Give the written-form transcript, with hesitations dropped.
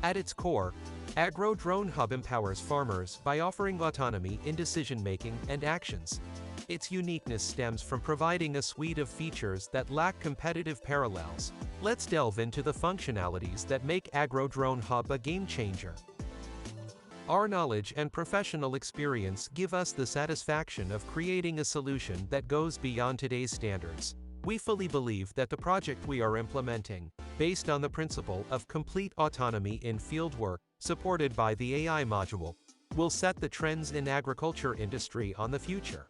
At its core, AgroDroneHub empowers farmers by offering autonomy in decision-making and actions. Its uniqueness stems from providing a suite of features that lack competitive parallels. Let's delve into the functionalities that make AgroDroneHub a game-changer. Our knowledge and professional experience give us the satisfaction of creating a solution that goes beyond today's standards. We fully believe that the project we are implementing, based on the principle of complete autonomy in field work, supported by the AI module, will set the trends in agriculture industry on the future.